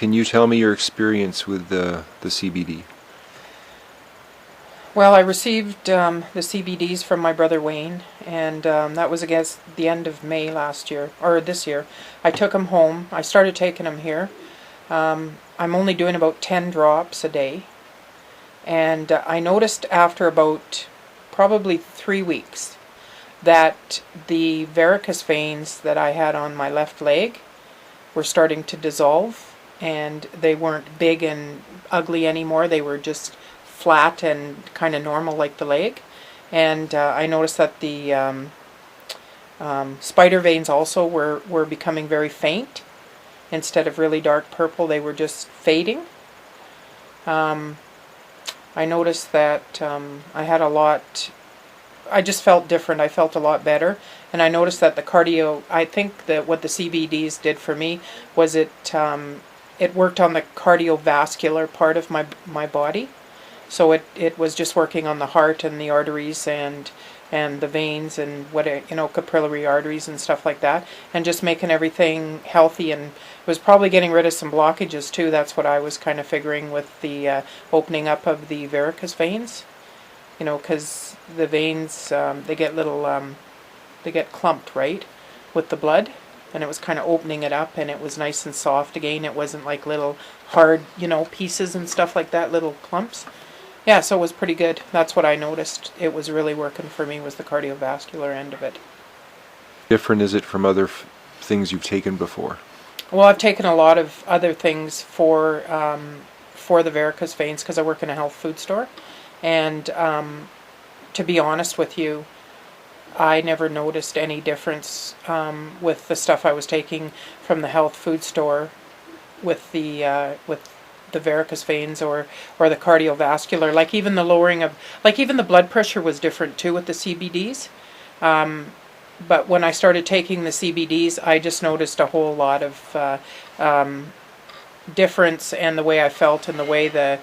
Can you tell me your experience with the CBD? Well, I received the CBDs from my brother Wayne, and that was against the end of May last year, or this year. I took them home. I started taking them here. I'm only doing about 10 drops a day. And I noticed after about probably 3 weeks that the varicose veins that I had on my left leg were starting to dissolve, and they weren't big and ugly anymore. They were just flat and kind of normal like the leg. And I noticed that the spider veins also were becoming very faint. Instead of really dark purple, they were just fading. I noticed that I had a lot, I just felt different. I felt a lot better. And I noticed that the cardio, I think that what the CBDs did for me was it worked on the cardiovascular part of my body. So it was just working on the heart and the arteries and the veins and capillary arteries and stuff like that, and just making everything healthy, and it was probably getting rid of some blockages too. That's what I was kind of figuring with the opening up of the varicose veins, because the veins they get clumped, right, with the blood, and it was kind of opening it up, and it was nice and soft again. It wasn't like little hard pieces and stuff like that, little clumps. Yeah, so it was pretty good. That's what I noticed. It was really working for me, was the cardiovascular end of it. Different is it from other things you've taken before? Well, I've taken a lot of other things for the varicose veins because I work in a health food store. And to be honest with you, I never noticed any difference with the stuff I was taking from the health food store with the varicose veins or the cardiovascular. Like even the lowering of, like even the blood pressure was different too with the CBDs. But when I started taking the CBDs, I just noticed a whole lot of difference, and the way I felt, and the way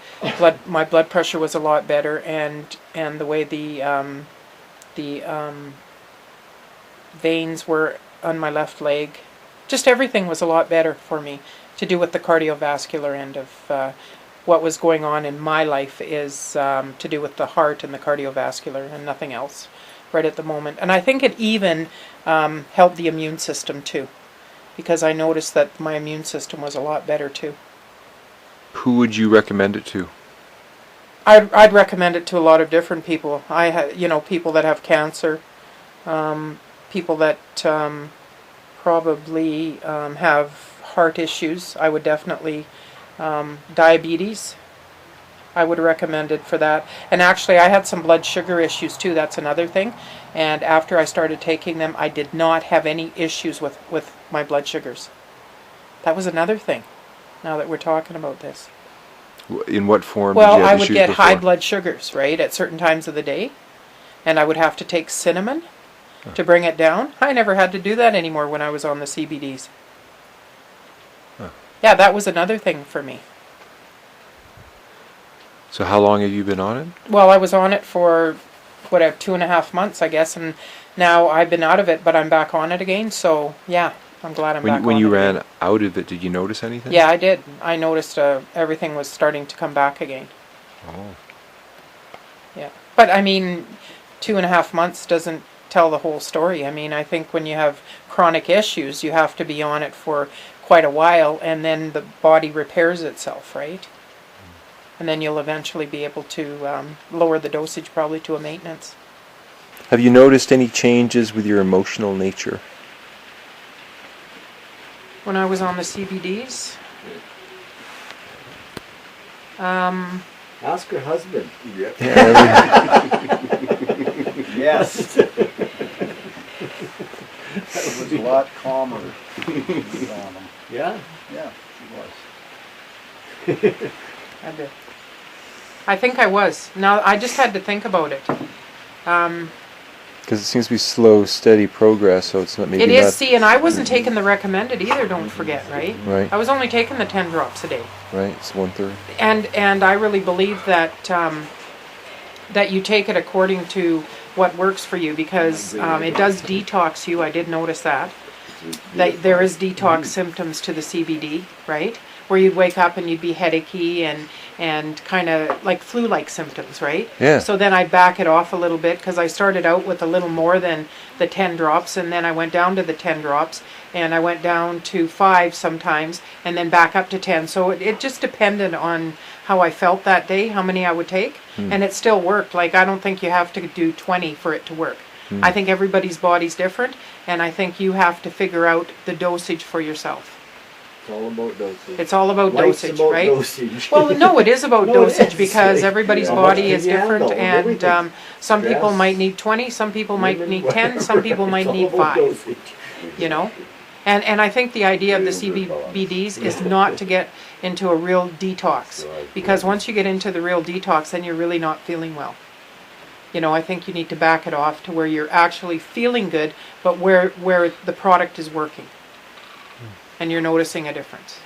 my blood pressure was a lot better, and the way the veins were on my left leg. Just everything was a lot better for me, to do with the cardiovascular end of what was going on in my life is to do with the heart and the cardiovascular and nothing else right at the moment. And I think it even helped the immune system too, because I noticed that my immune system was a lot better too. Who would you recommend it to? I'd recommend it to a lot of different people. People that have cancer, people that probably have heart issues. I would definitely, diabetes, I would recommend it for that. And actually I had some blood sugar issues too, that's another thing. And after I started taking them, I did not have any issues with my blood sugars. That was another thing, now that we're talking about this. In what form Well, did you have I would issues get before? high blood sugars, right, at certain times of the day. And I would have to take cinnamon to bring it down. I never had to do that anymore when I was on the CBDs. Yeah, that was another thing for me. So how long have you been on it? Well, I was on it for, 2.5 months, I guess, and now I've been out of it, but I'm back on it again, so yeah, I'm glad I'm back on it. When you ran again. out of it, did you notice anything? Yeah, I did. I noticed everything was starting to come back again. Oh. Yeah. But, 2.5 months doesn't tell the whole story. I think when you have chronic issues, you have to be on it for quite a while, and then the body repairs itself, right? And then you'll eventually be able to lower the dosage probably to a maintenance. Have you noticed any changes with your emotional nature? When I was on the CBDs, ask her husband. Yeah. Yes. That was a lot calmer. Yeah? Yeah, she was. I did. I think I was. Now, I just had to think about it. Because it seems to be slow, steady progress, so it's not maybe It not... is, see, and I wasn't taking the recommended either, don't forget, right? Right. I was only taking the 10 drops a day. Right, it's 1/3. And I really believe that that you take it according to what works for you, because it does detox you. I did notice that there is detox symptoms to the CBD, right? where you'd wake up and you'd be headachy and kind of like flu-like symptoms, right? Yeah. So then I'd back it off a little bit because I started out with a little more than the 10 drops, and then I went down to the 10 drops, and I went down to 5 sometimes, and then back up to 10. So it just depended on how I felt that day, how many I would take, and it still worked. Like, I don't think you have to do 20 for it to work. I think everybody's body's different, and I think you have to figure out the dosage for yourself. It's all about dosage. It's all about Life's dosage, about right? dosage. Well, no, it is about No, it dosage is. because everybody's How much body can is you different, handle and and everything. some people Yes. might need 20, some people might Women, need 10, some people whatever. might It's need all about 5. dosage. You know, and I think the idea of the CBDs is not to get into a real detox, because once you get into the real detox, then you're really not feeling well. You know, I think you need to back it off to where you're actually feeling good, but where the product is working, and you're noticing a difference.